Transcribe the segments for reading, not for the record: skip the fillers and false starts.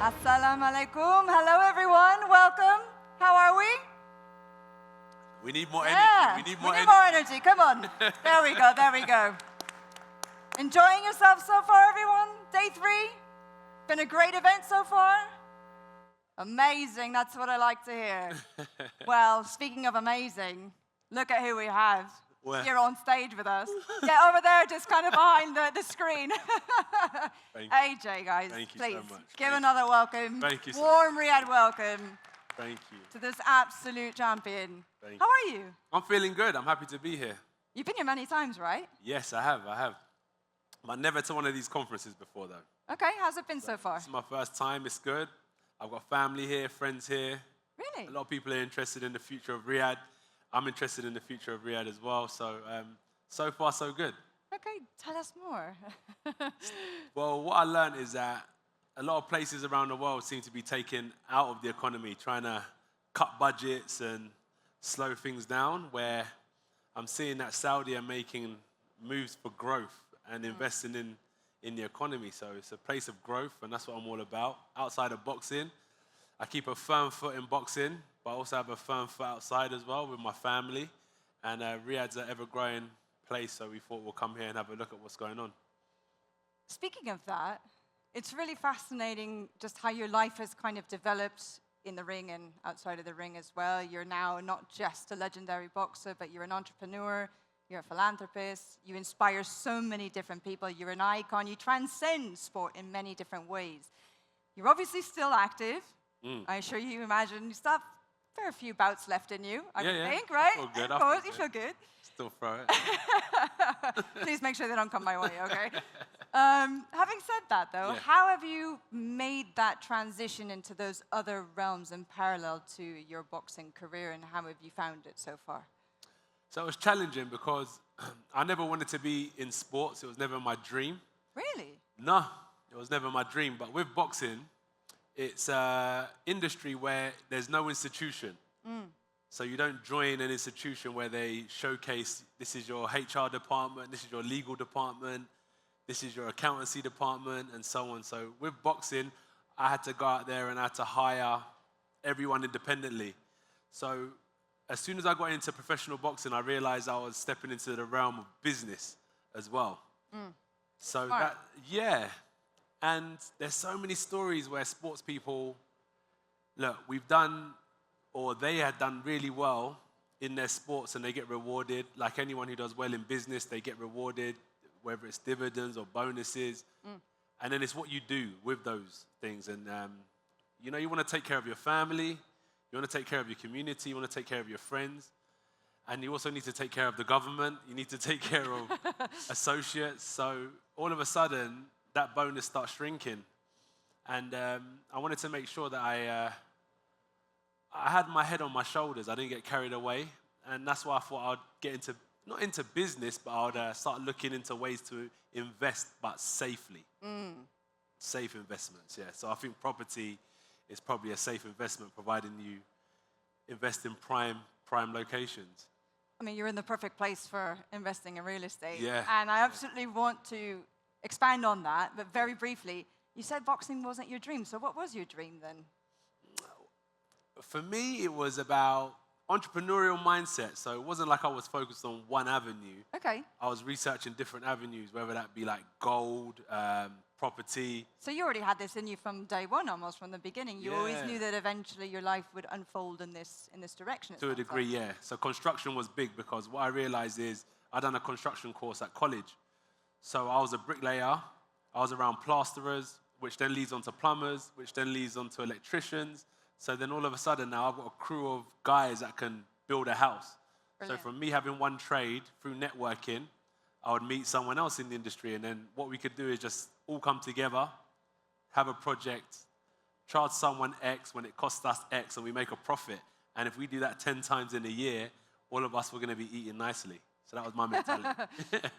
Assalamu alaikum. Hello, everyone. Welcome. How are we? We need more Yeah, energy. We need more we need energy. more energy. Come on. There we go. There we go. Enjoying yourself so far, everyone? Day 3? Been a great event so far? Amazing. That's what I like to hear. Well, speaking of amazing, look at who we have Where? here on stage with us. Yeah, over there, just kind of behind the screen. Thank AJ, guys, Thank you please so much. give Thank another welcome. Thank you so Warm Riyadh welcome Thank you. to this absolute champion. Thank How are you? I'm feeling good. I'm happy to be here. You've been here many times, right? Yes, I have. But never to one of these conferences before, though. Okay, how's it been so far? This is my first time. It's good. I've got family here, friends here. Really? A lot of people are interested in the future of Riyadh. I'm interested in the future of Riyadh as well. So, so far, so good. Okay, tell us more. Well, what I learned is that a lot of places around the world seem to be taken out of the economy, trying to cut budgets and slow things down, where I'm seeing that Saudi are making moves for growth and investing in the economy. So it's a place of growth, and that's what I'm all about. Outside of boxing, I keep a firm foot in boxing, but I also have a firm foot outside as well with my family. And Riyadh's an ever-growing place, so we thought we'll come here and have a look at what's going on. Speaking of that, it's really fascinating just how your life has kind of developed in the ring and outside of the ring as well. You're now not just a legendary boxer, but you're an entrepreneur, you're a philanthropist, you inspire so many different people, you're an icon, you transcend sport in many different ways. You're obviously still active. I'm sure you imagine you still have a fair few bouts left in you, I would think, right? I feel good. Of course, you feel good. Still throw it. Please make sure they don't come my way, okay? Having said that, though, Yeah. how have you made that transition into those other realms in parallel to your boxing career, and how have you found it so far? So it was challenging because I never wanted to be in sports. It was never my dream. Really? No, it was never my dream. But with boxing, it's an industry where there's no institution. So you don't join an institution where they showcase, this is your HR department, this is your legal department, this is your accountancy department, and so on. So with boxing, I had to go out there and I had to hire everyone independently. So as soon as I got into professional boxing, I realized I was stepping into the realm of business as well. So Smart. yeah. And there's so many stories where sports people, look, we've done, or they had done really well in their sports and they get rewarded. Like anyone who does well in business, they get rewarded, whether it's dividends or bonuses. And then it's what you do with those things. And, you know, you want to take care of your family, you want to take care of your community, you want to take care of your friends. And you also need to take care of the government, you need to take care of associates. So all of a sudden, that bonus starts shrinking. And I wanted to make sure that I had my head on my shoulders. I didn't get carried away. And that's why I thought I'd get into, not into business, but I would start looking into ways to invest, but safely. Safe investments, yeah. So I think property is probably a safe investment, providing you invest in prime locations. I mean, you're in the perfect place for investing in real estate. Yeah. And I absolutely want to expand on that, but very briefly, you said boxing wasn't your dream. So what was your dream then? For me, it was about entrepreneurial mindset. So it wasn't like I was focused on one avenue. Okay. I was researching different avenues, whether that be like gold, property. So you already had this in you from day one, almost from the beginning. You always Yeah. knew that eventually your life would unfold in this direction. it To a sounds degree, like. yeah. So construction was big because what I realized is I'd done a construction course at college. So I was a bricklayer. I was around plasterers, which then leads on to plumbers, which then leads on to electricians. So then all of a sudden now I've got a crew of guys that can build a house. Brilliant. So from me having one trade through networking, I would meet someone else in the industry, and then what we could do is just all come together, have a project, charge someone X when it costs us X, and we make a profit. And if we do that 10 times in a year, all of us were going to be eating nicely. So that was my mentality.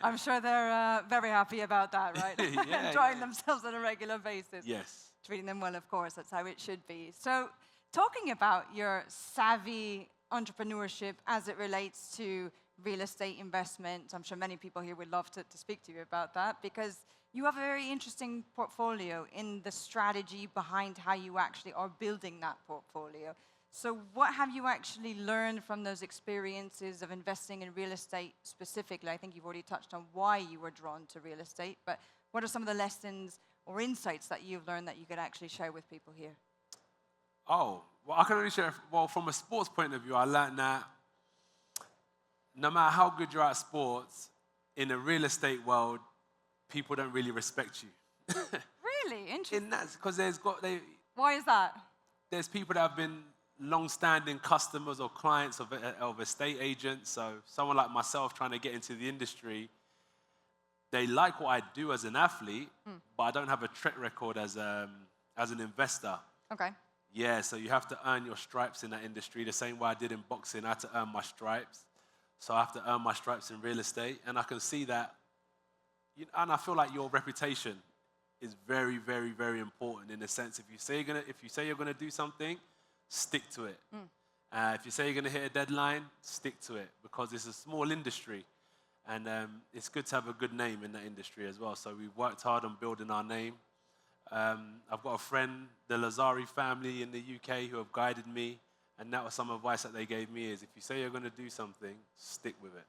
I'm sure they're very happy about that, right? Yeah, Enjoying yeah. themselves on a regular basis. Yes. Treating them well, of course. That's how it should be. So talking about your savvy entrepreneurship as it relates to real estate investment. I'm sure many people here would love to speak to you about that, because you have a very interesting portfolio in the strategy behind how you actually are building that portfolio. So what have you actually learned from those experiences of investing in real estate specifically? I think you've already touched on why you were drawn to real estate, but what are some of the lessons or insights that you've learned that you could actually share with people here? Oh, well, I can only share, well, from a sports point of view, I learned that no matter how good you're at sports, in the real estate world, people don't really respect you. Really? Interesting. Because Why is that? there's people that have been long-standing customers or clients of estate agents. So someone like myself trying to get into the industry, they like what I do as an athlete, but I don't have a track record as an investor. Okay. Yeah, so you have to earn your stripes in that industry the same way I did in boxing. I had to earn my stripes. So I have to earn my stripes in real estate. And I can see that, and I feel like your reputation is very, very, very important in the sense if you say you're gonna do something, stick to it. If you say you're gonna hit a deadline, stick to it, because it's a small industry. And it's good to have a good name in that industry as well. So we've worked hard on building our name. I've got a friend, the Lazari family in the UK, who have guided me. And that was some advice that they gave me is if you say you're going to do something, stick with it.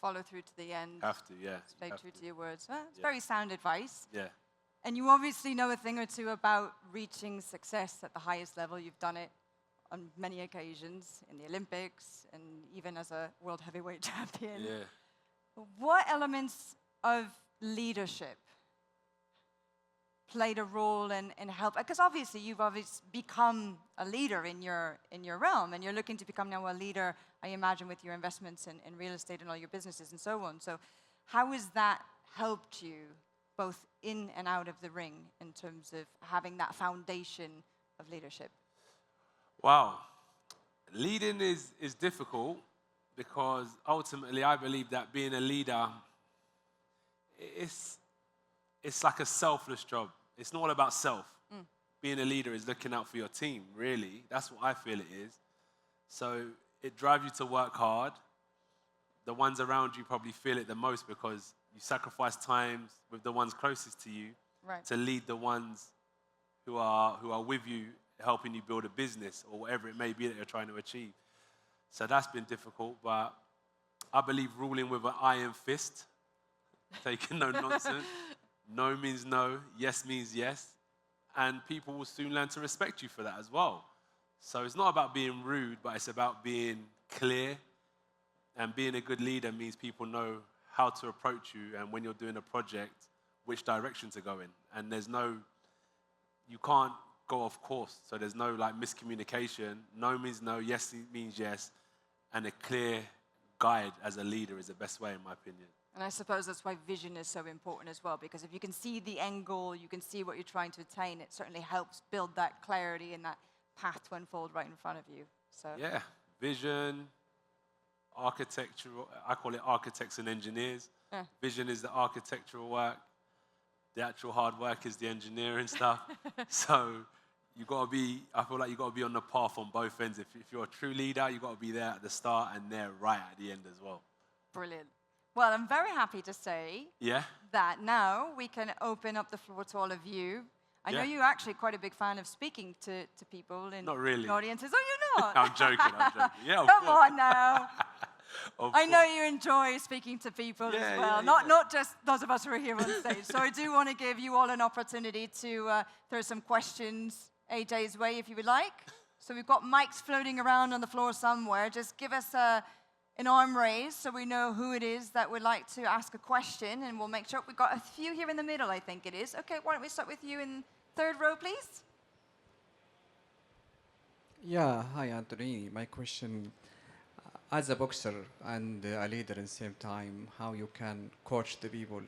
Follow through to the end. Have to, yeah. Stay true to your words. It's very sound advice. Yeah. And you obviously know a thing or two about reaching success at the highest level. You've done it on many occasions in the Olympics and even as a world heavyweight champion. Yeah. What elements of leadership played a role in help? Because obviously you've become a leader in your realm, and you're looking to become now a leader, I imagine, with your investments in real estate and all your businesses and so on. So how has that helped you both in and out of the ring in terms of having that foundation of leadership? Wow. Leading is difficult because ultimately I believe that being a leader, it's like a selfless job. It's not all about self. Being a leader is looking out for your team, really. That's what I feel it is. So it drives you to work hard. The ones around you probably feel it the most because you sacrifice time with the ones closest to you to lead the ones who are with you, helping you build a business or whatever it may be that you're trying to achieve. So that's been difficult, but I believe ruling with an iron fist, taking no nonsense. No means no, yes means yes, and people will soon learn to respect you for that as well. So it's not about being rude, but it's about being clear, and being a good leader means people know how to approach you, and when you're doing a project, which direction to go in. And you can't go off course, so there's no like miscommunication. No means no, yes means yes, and a clear guide as a leader is the best way, in my opinion. And I suppose that's why vision is so important as well, because if you can see the end goal, you can see what you're trying to attain, it certainly helps build that clarity and that path to unfold right in front of you. So yeah, vision, architectural, I call it architects and engineers. Vision is the architectural work, the actual hard work is the engineering stuff. So I feel like you got to be on the path on both ends. If you're a true leader, you got to be there at the start and there right at the end as well. Brilliant. Well, I'm very happy to say that now we can open up the floor to all of you. I know you're actually quite a big fan of speaking to people in Not really. audiences. Oh, you're not? I'm joking. Yeah, of Come course. on now. I know you enjoy speaking to people as well, not just those of us who are here on stage. So I do want to give you all an opportunity to throw some questions AJ's way if you would like. So we've got mics floating around on the floor somewhere. Just give us an arm raise so we know who it is that would like to ask a question, and we'll make sure. We've got a few here in the middle, I think it is. Okay, why don't we start with you in third row, please? Yeah, hi Anthony. My question, as a boxer and a leader at the same time, how you can coach the people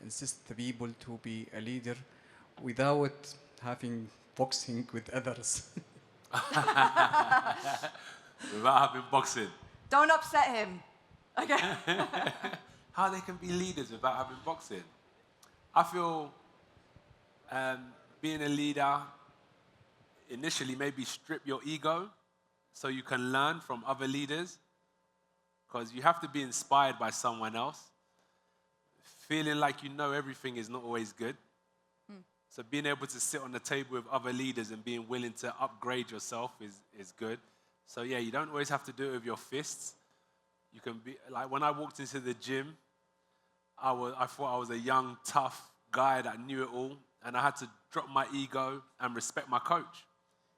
insist the people to be a leader without having boxing with others? Without having boxing. Don't upset him. Okay. How they can be leaders without having boxing? I feel being a leader, initially maybe strip your ego so you can learn from other leaders. because you have to be inspired by someone else. Feeling like you know everything is not always good. So being able to sit on the table with other leaders and being willing to upgrade yourself is good. So yeah, you don't always have to do it with your fists. You can be, like when I walked into the gym, I thought I was a young, tough guy that knew it all, and I had to drop my ego and respect my coach.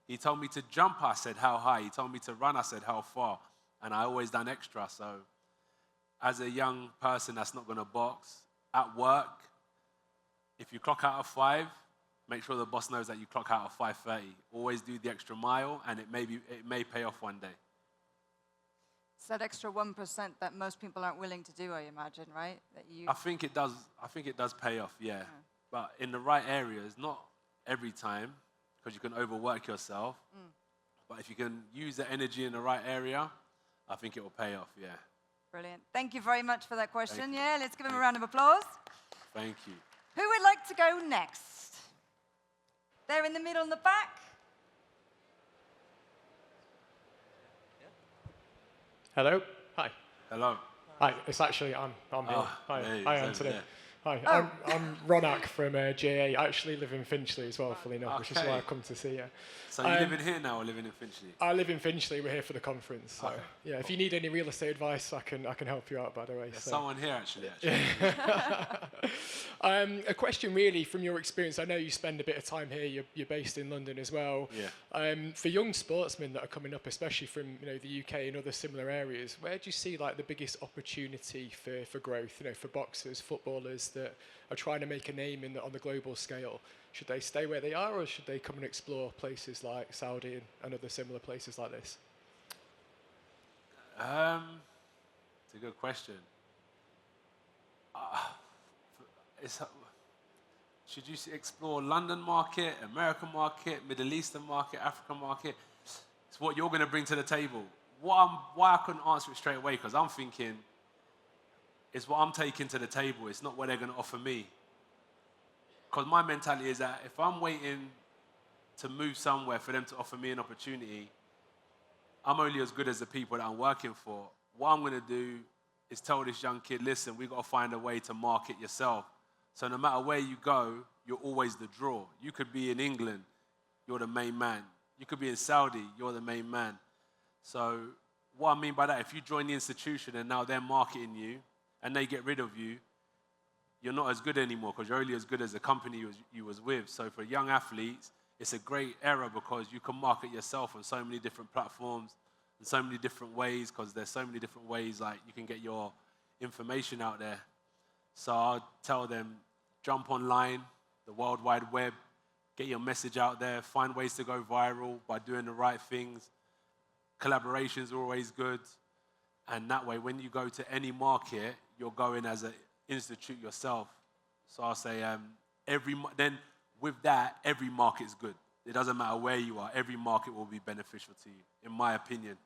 He told me to jump, I said, how high? He told me to run, I said, how far? And I always done extra. So as a young person that's not going to box, at work, if you clock out at 5, make sure the boss knows that you clock out at 5:30. Always do the extra mile, and it may pay off one day. It's that extra 1% that most people aren't willing to do, I imagine, right? I think it does. I think it does pay off, yeah. But in the right areas, not every time, because you can overwork yourself. But if you can use the energy in the right area, I think it will pay off, yeah. Brilliant. Thank you very much for that question. You. Yeah, let's give him a round of applause. Thank you. Who would like to go next? There in the middle in the back. Hello. Hi. Hello. Hi. It's actually I'm here. Hi. Hey, Hi, Anthony. yeah. Hi. Oh. I'm Ronak from JA. I actually live in Finchley as well, fully enough, which is Okay. why I've come to see you. So you living here now or living in Finchley? I live in Finchley. We're here for the conference. So Okay. yeah, if you need any real estate advice, I can help you out. By the way. There's So. someone here actually. A question really from your experience. I know you spend a bit of time here. You're based in London as well. Yeah. For young sportsmen that are coming up, especially from the UK and other similar areas, where do you see like the biggest opportunity for growth? For boxers, footballers that are trying to make a name on the global scale. Should they stay where they are, or should they come and explore places like Saudi and other similar places like this? It's a good question. Should you explore London market, American market, Middle Eastern market, African market? It's what you're going to bring to the table. Why I couldn't answer it straight away, because I'm thinking it's what I'm taking to the table. It's not what they're going to offer me. Because my mentality is that if I'm waiting to move somewhere for them to offer me an opportunity, I'm only as good as the people that I'm working for. What I'm going to do is tell this young kid, listen, we've got to find a way to market yourself. So no matter where you go, you're always the draw. You could be in England, you're the main man. You could be in Saudi, you're the main man. So what I mean by that, if you join the institution and now they're marketing you and they get rid of you, you're not as good anymore because you're only as good as the company you was with. So for young athletes, it's a great era because you can market yourself on so many different platforms in so many different ways, because there's so many different ways like you can get your information out there. So I'll tell them, jump online, the World Wide Web, get your message out there, find ways to go viral by doing the right things. Collaborations are always good. And that way, when you go to any market, you're going as an institute yourself. So I'll say, then with that, every market's good. It doesn't matter where you are, every market will be beneficial to you, in my opinion.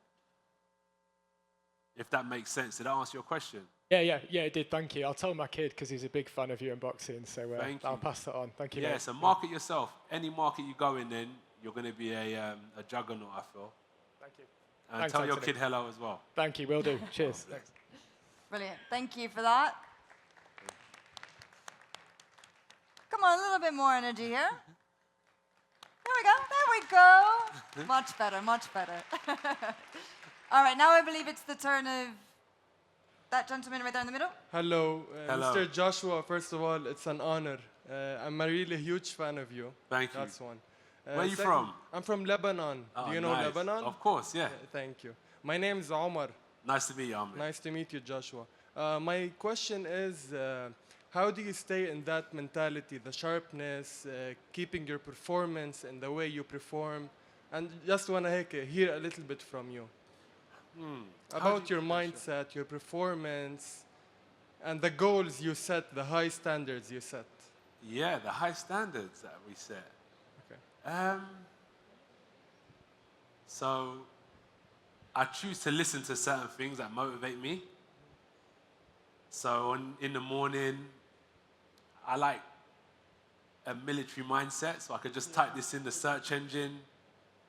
If that makes sense. Did I answer your question? Yeah, it did. Thank you. I'll tell my kid because he's a big fan of you in boxing. So I'll pass that on. Thank you. Yeah, mate. so market yourself. Any market you go in, you're going to be a juggernaut, I feel. Thank you. And Thanks, tell your Anthony. kid hello as well. Thank you. Will do. Cheers. Thanks. Brilliant. Thank you for that. Come on, a little bit more energy here. There we go. Much better, much better. All right, now I believe it's the turn of that gentleman right there in the middle. Hello, Hello. Mr. Joshua. First of all, it's an honor. I'm a really huge fan of you. Thank you. That's one. Where are you second, from? I'm from Lebanon. Oh, Do you know nice. Lebanon? Of course, yeah. Thank you. My name is Omar. Nice to meet you, Ahmed. Nice to meet you, Joshua. My question is, how do you stay in that mentality, the sharpness, keeping your performance and the way you perform? And just want to hear a little bit from you. About your mindset, your performance, and the goals you set, the high standards you set. Yeah, the high standards that we set. Okay. So I choose to listen to certain things that motivate me. So in the morning, I like a military mindset, so I could just type this in the search engine,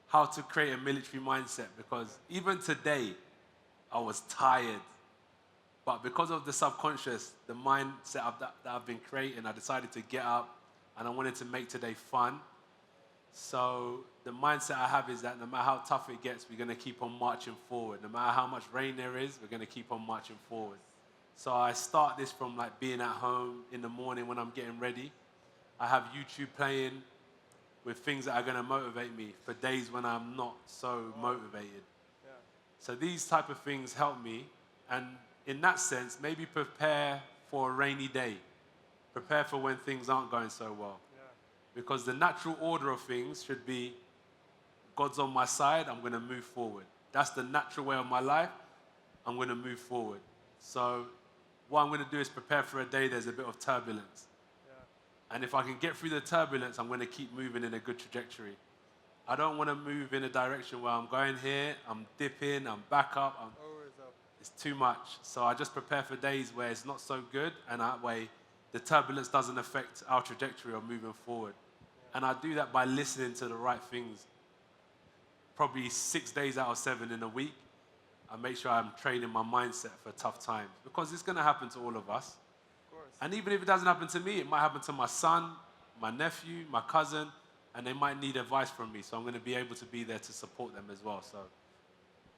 how to create a military mindset, because even today, I was tired. But because of the subconscious, the mindset that I've been creating, I decided to get up and I wanted to make today fun. So the mindset I have is that no matter how tough it gets, we're going to keep on marching forward. No matter how much rain there is, we're going to keep on marching forward. So I start this from like being at home in the morning when I'm getting ready. I have YouTube playing with things that are going to motivate me for days when I'm not so motivated. Yeah. So these type of things help me, and in that sense, maybe prepare for a rainy day. Prepare for when things aren't going so well. Yeah. Because the natural order of things should be, God's on my side, I'm going to move forward. That's the natural way of my life. I'm going to move forward. So what I'm going to do is prepare for a day there's a bit of turbulence. And if I can get through the turbulence, I'm going to keep moving in a good trajectory. I don't want to move in a direction where I'm going here, I'm dipping, I'm back up. Always up. It's too much. So I just prepare for days where it's not so good, and that way the turbulence doesn't affect our trajectory of moving forward. And I do that by listening to the right things. Probably 6 days out of 7 in a week, I make sure I'm training my mindset for tough times. Because it's going to happen to all of us. And even if it doesn't happen to me, it might happen to my son, my nephew, my cousin, and they might need advice from me. So I'm going to be able to be there to support them as well. So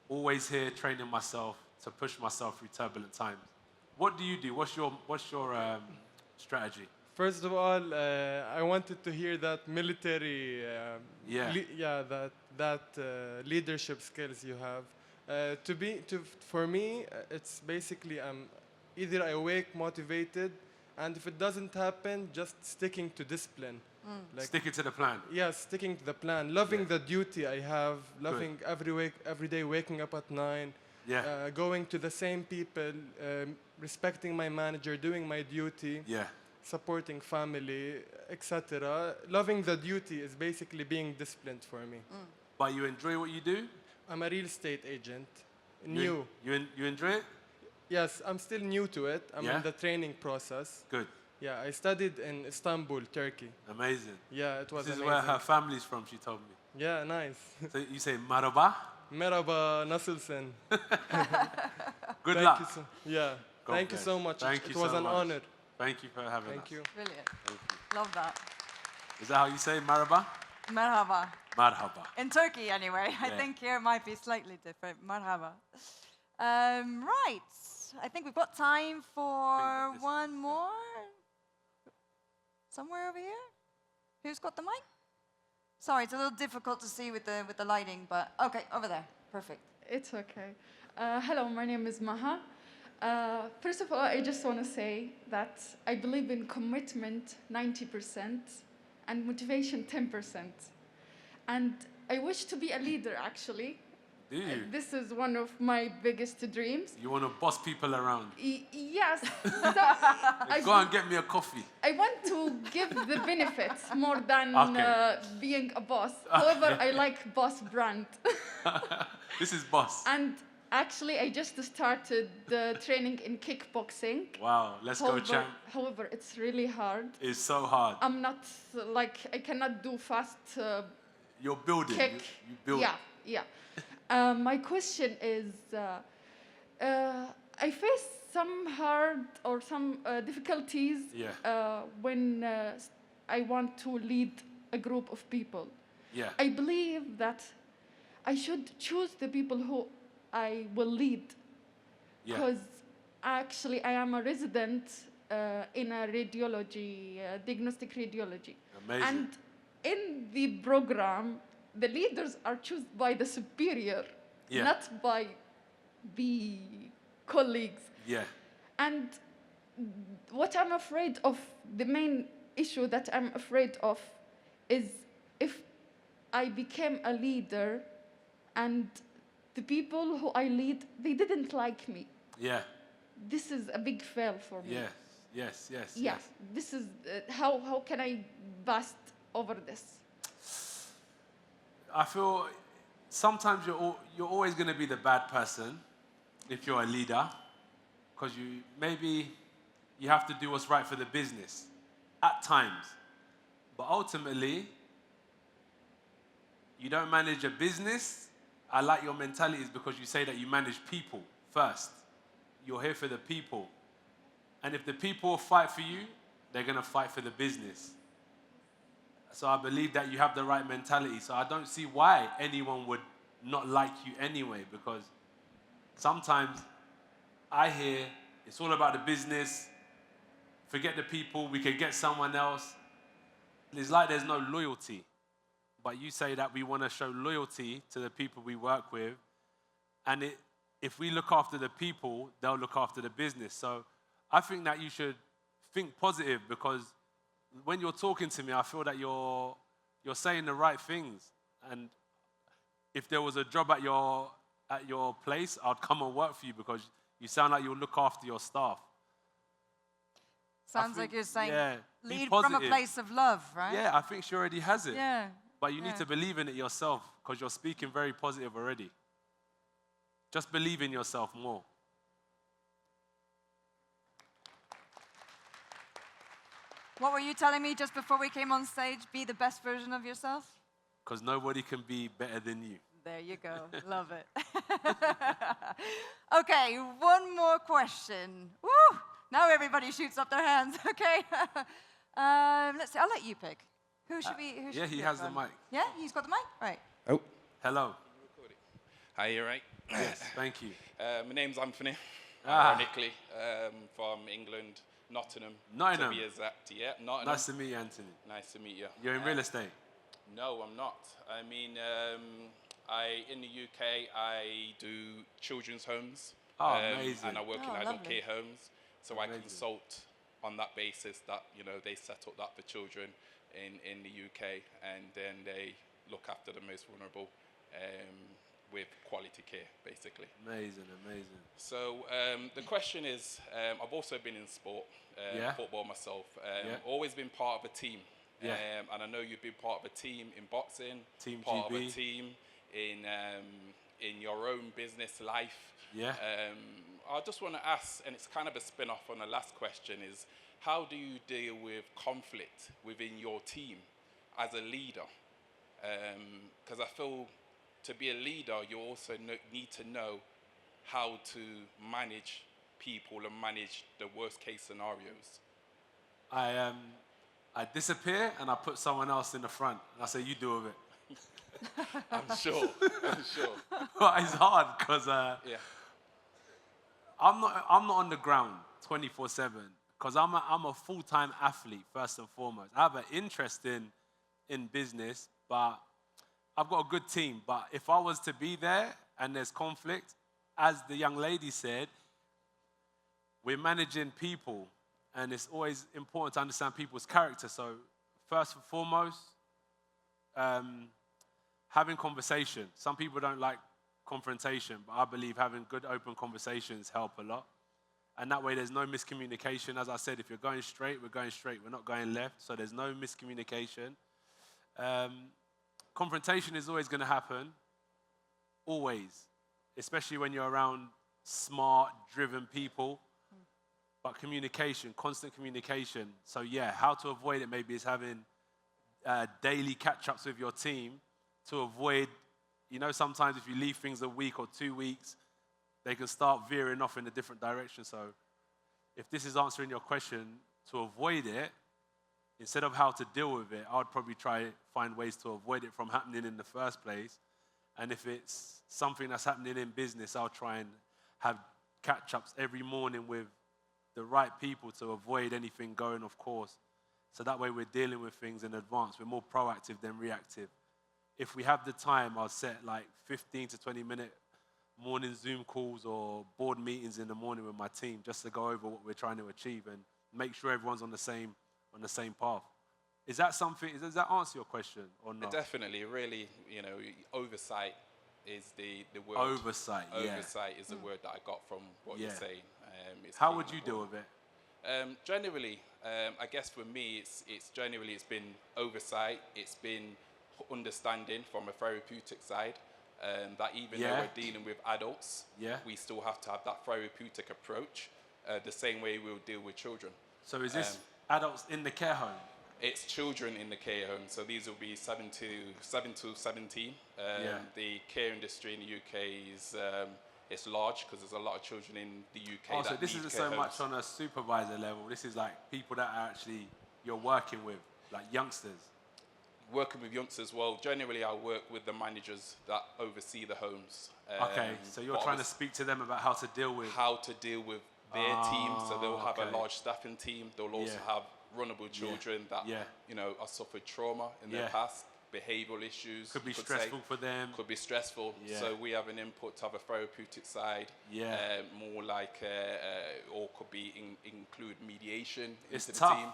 always here training myself to push myself through turbulent times. What do you do? What's your strategy? First of all, I wanted to hear that military, leadership skills you have. For me, it's basically either I wake motivated, and if it doesn't happen, just sticking to discipline. Sticking to the plan. Yeah, sticking to the plan. Loving the duty I have. Loving every day waking up at 9. Yeah. Going to the same people. Respecting my manager. Doing my duty. Yeah. Supporting family, etc. Loving the duty is basically being disciplined for me. But you enjoy what you do? I'm a real estate agent. You enjoy it? Yes, I'm still new to it. I'm Yeah? in the training process. Good. Yeah, I studied in Istanbul, Turkey. Amazing. Yeah, it was This is amazing. where her family's from, she told me. Yeah, nice. So you say maraba? Merhaba, nasılsın? Good Thank luck. you God Thank you bless. so much. Thank It you was so an much. honor. Thank you for having Thank us. you. Brilliant. Thank you. Love that. Is that how you say maraba? Merhaba. Marhaba. In Turkey, anyway. I Yeah. think here it might be slightly different. Marhaba. Right. I think we've got time for this one more. Somewhere over here? Who's got the mic? Sorry, it's a little difficult to see with the lighting, but okay, over there. Perfect. It's okay. Hello, my name is Maha. First of all, I just want to say that I believe in commitment 90% and motivation 10%. And I wish to be a leader, actually. Do you? This is one of my biggest dreams. You want to boss people around? Yes. Go and get me a coffee. I want to give the benefits more than Okay. being a boss. However, I like boss brand. This is boss. And actually, I just started the training in kickboxing. Wow, let's go, champ. However, it's really hard. It's so hard. I'm not, I cannot do fast You're building. kick. You build. Yeah. My question is, I face some hard or some difficulties when I want to lead a group of people. Yeah. I believe that I should choose the people who I will lead. Yeah. Because actually I am a resident in a radiology, diagnostic radiology. Amazing. And in the program, the leaders are chosen by the superior, not by the colleagues. Yeah. And what I'm afraid of, the main issue that I'm afraid of is if I became a leader and the people who I lead, they didn't like me. Yeah. This is a big fail for me. Yes. Yeah, this is, how can I bust over this? I feel sometimes you're always going to be the bad person if you're a leader, because you have to do what's right for the business at times. But ultimately, you don't manage a business. I like your mentality is because you say that you manage people first. you're here for the people. And if the people fight for you, they're going to fight for the business. So I believe that you have the right mentality. So I don't see why anyone would not like you anyway, because sometimes I hear it's all about the business, forget the people, we could get someone else. It's like there's no loyalty. But you say that we want to show loyalty to the people we work with. And if we look after the people, they'll look after the business. So I think that you should think positive, because when you're talking to me, I feel that you're saying the right things. And if there was a job at your place, I'd come and work for you, because you sound like you'll look after your staff. Sounds like you're saying, lead positive. from a place of love, right? Yeah, I think she already has it. Yeah. But you need to believe in it yourself, because you're speaking very positive already. Just believe in yourself more. What were you telling me just before we came on stage? Be the best version of yourself? Because nobody can be better than you. There you go. Love it. Okay, one more question. Woo! Now everybody shoots up their hands. Okay. Let's see. I'll let you pick. Who should we? Who should we He pick has on? the mic. Yeah, he's got the mic. Right. Oh. Hello. Hi, you right? Yes, thank you. My name's Anthony, Ah. ironically, from England, Nottingham. Nottingham. To be exact, yeah, Nottingham. Nice to meet you, Anthony. Nice to meet you. You're in real estate? No, I'm not. I mean, in the UK, I do children's homes. Oh, amazing. And I work in adult lovely. care homes. So I consult on that basis that, they set up that for children in the UK, and then they look after the most vulnerable with quality care, basically. Amazing. So the question is, I've also been in sport, football myself. Always been part of a team. Yeah. And I know you've been part of a team in boxing, Team part GB. of a team in your own business life. Yeah. I just want to ask, and it's kind of a spin-off on the last question, is how do you deal with conflict within your team as a leader? Because I feel to be a leader, you also need to know how to manage people and manage the worst case scenarios. I disappear and I put someone else in the front. And I say, you deal with it. I'm sure. But it's hard because I'm not on the ground 24/7, because I'm a full-time athlete first and foremost. I have an interest in business, but I've got a good team. But if I was to be there and there's conflict, as the young lady said, we're managing people, and it's always important to understand people's character. So first and foremost, having conversation. Some people don't like confrontation, but I believe having good open conversations help a lot. And that way there's no miscommunication. As I said, if you're going straight, we're going straight. We're not going left, so there's no miscommunication. Confrontation is always going to happen, always, especially when you're around smart, driven people. But communication, constant communication. So yeah, how to avoid it maybe is having daily catch-ups with your team to avoid, sometimes if you leave things a week or 2 weeks, they can start veering off in a different direction. So if this is answering your question, to avoid it, instead of how to deal with it, I would probably try find ways to avoid it from happening in the first place. And if it's something that's happening in business, I'll try and have catch-ups every morning with the right people to avoid anything going off course. So that way we're dealing with things in advance. We're more proactive than reactive. If we have the time, I'll set like 15 to 20 minute morning Zoom calls or board meetings in the morning with my team just to go over what we're trying to achieve and make sure everyone's on the same path. Is that something, does that answer your question or not? Definitely, really, oversight is the word. Oversight, yeah. Oversight is the word that I got from what you're saying. How would you deal with it? Generally, I guess for me, it's been oversight. It's been understanding from a therapeutic side that even though we're dealing with adults, we still have to have that therapeutic approach, the same way we'll deal with children. So is this adults in the care home? It's children in the care home, so these will be 7 to 17. The care industry in the UK It's large because there's a lot of children in the UK Oh, that so this need isn't care so much homes. on a supervisor level. This is like people that are actually you're working with, like youngsters. Working with youngsters, well, generally I work with the managers that oversee the homes. Okay, so you're but trying to obviously speak to them about how to deal with. how to deal with their team. So they'll have okay. a large staffing team. They'll also Yeah. have vulnerable children that Yeah. have suffered trauma in their Yeah. past, behavioural issues. Could be you say. stressful for them. Could be stressful. Yeah. So we have an input to have a therapeutic side. Yeah. More like, or could be include mediation It's into tough. the team.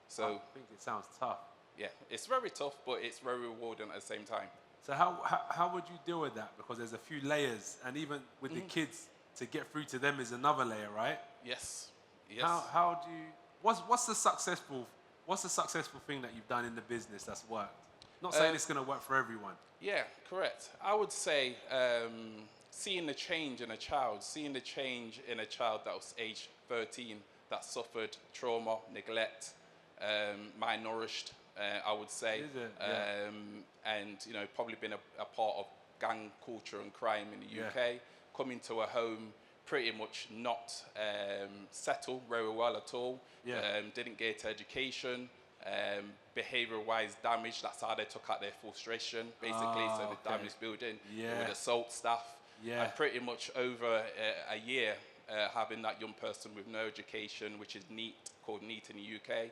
So I think it sounds tough. yeah, it's very tough, but it's very rewarding at the same time. So how would you deal with that? Because there's a few layers, and even with the kids, to get through to them is another layer, right? Yes. Yes. How do you? What's the successful thing that you've done in the business that's worked? Not saying it's going to work for everyone. Yeah, correct. I would say seeing the change in a child, that was age 13 that suffered trauma, neglect, malnourished, I would say, Is it? Yeah. and probably been a part of gang culture and crime in the Yeah. UK, coming to a home pretty much not settled very well at all, Yeah. didn't get education, behavior-wise damaged. That's how they took out their frustration, basically. So the okay. damaged building, they Yeah. would assault staff. Yeah. And pretty much over a year, having that young person with no education, which is called NEET in the UK,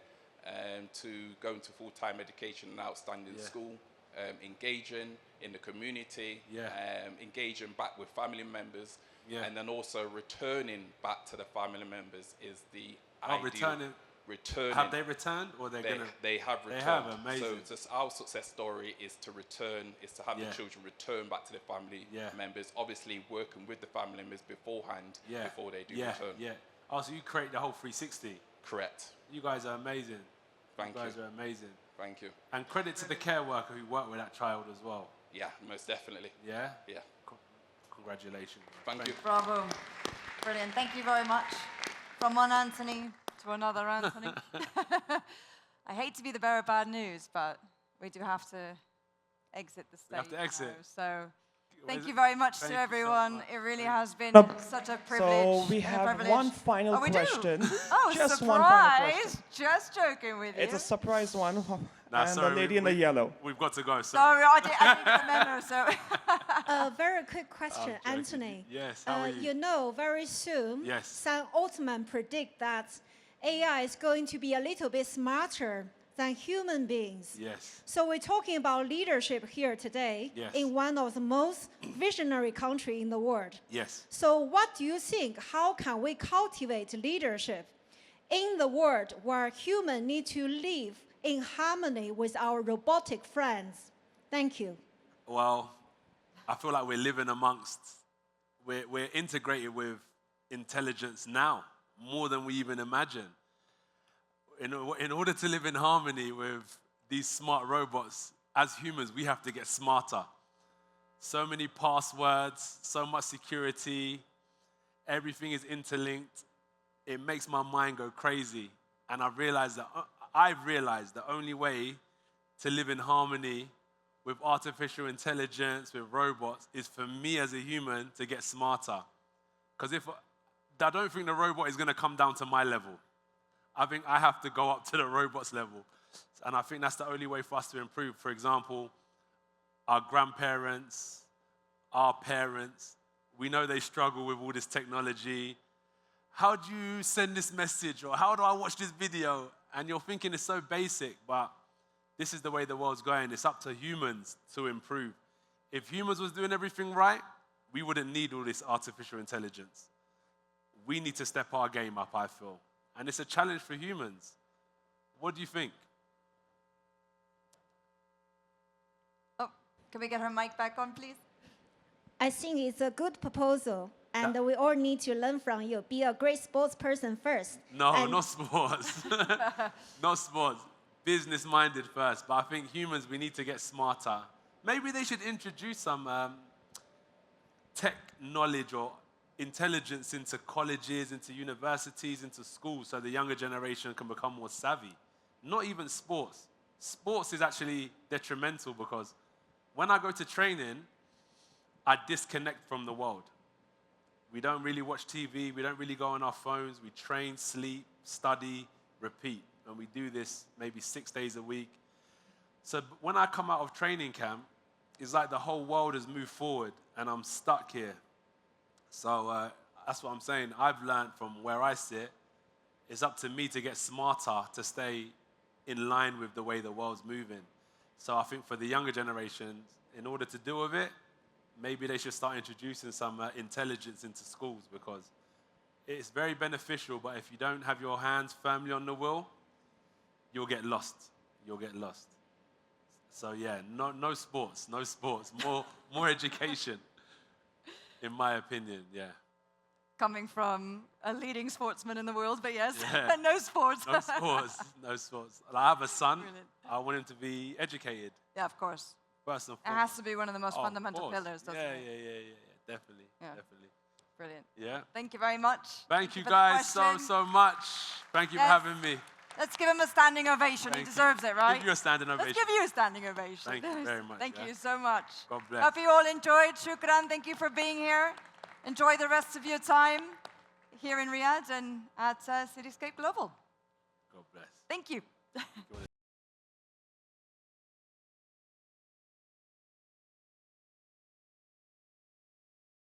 to go into full-time education and outstanding Yeah. school, engaging in the community, Yeah. engaging back with family members, Yeah. and then also returning back to the family members is the Oh, ideal. Returning. Have they returned, or they're They, gonna? they have returned. They have, amazing. So just our success story is to return, is to have Yeah. the children return back to their family Yeah. members, obviously working with the family members beforehand, Yeah. before they do Yeah. return. Yeah. Oh, so you create the whole 360. Correct. You guys are amazing. Thank you guys you. are amazing. Thank you. And credit to the care worker who worked with that child as well. Yeah, most definitely. Yeah. Yeah. Congratulations. Thank you. Bravo. Brilliant. Thank you very much. From one Anthony to another Anthony. I hate to be the bearer of bad news, but we do have to exit the stage. We have to exit. now. So thank Is you it- very much Thank to you so everyone. much. It really has been No, such a privilege. So we and a have privilege. one final Oh, we question. do? Oh, Just surprise. one final question. Just joking with you. It's a surprise one. Nah, And sorry, the lady in the yellow. We've got to go. Sorry, I didn't get the memo, so. A very quick question, I'm joking. Anthony. Yes, how are you? You know, very soon, Yes. Sam Altman predict that AI is going to be a little bit smarter than human beings. Yes. So we're talking about leadership here today Yes. in one of the most visionary country in the world. Yes. So what do you think? How can we cultivate leadership in the world where humans need to live in harmony with our robotic friends? Thank you. Well, I feel like we're living amongst, we're integrated with intelligence now, more than we even imagine. In order to live in harmony with these smart robots, as humans, we have to get smarter. So many passwords, so much security, everything is interlinked. It makes my mind go crazy. And I've realized the only way to live in harmony with artificial intelligence, with robots, is for me as a human to get smarter. Because I don't think the robot is going to come down to my level. I think I have to go up to the robot's level. And I think that's the only way for us to improve. For example, our grandparents, our parents, we know they struggle with all this technology. How do you send this message? Or how do I watch this video? And you're thinking it's so basic, but this is the way the world's going. It's up to humans to improve. If humans was doing everything right, we wouldn't need all this artificial intelligence. We need to step our game up, I feel. And it's a challenge for humans. What do you think? Oh, can we get her mic back on, please? I think it's a good proposal, and we all need to learn from you. Be a great sports person first. No, And- not sports. Not sports. Business-minded first. But I think humans, we need to get smarter. Maybe they should introduce some tech knowledge or intelligence into colleges, into universities, into schools, so the younger generation can become more savvy. Not even sports. Sports is actually detrimental because when I go to training, I disconnect from the world. We don't really watch TV. We don't really go on our phones. We train, sleep, study, repeat. And we do this maybe 6 days a week. So when I come out of training camp, it's like the whole world has moved forward and I'm stuck here. So that's what I'm saying. I've learned from where I sit, it's up to me to get smarter to stay in line with the way the world's moving. So I think for the younger generations, in order to deal with it, maybe they should start introducing some intelligence into schools, because it's very beneficial, but if you don't have your hands firmly on the wheel, you'll get lost. You'll get lost. So yeah, no sports, more education, in my opinion, yeah. Coming from a leading sportsman in the world, but yes, Yeah. no sports. No sports, no sports. I have a son. Brilliant. I want him to be educated, Yeah, of course. first and It foremost. has to be one of the most Oh, of fundamental course. pillars, doesn't Yeah, it? yeah, definitely, Yeah. definitely. Brilliant. Yeah. Thank you very much. Thank you for the guys so question. much. Thank you for Yes. having me. Let's give him a standing ovation. Thank He you. deserves it, right? Give you a standing ovation. Let's give you a standing ovation. Thank you very much, Thank yeah. you so much. God bless. Hope you all enjoyed. Shukran. Thank you for being here. Enjoy the rest of your time here in Riyadh and at Cityscape Global. God bless. Thank you.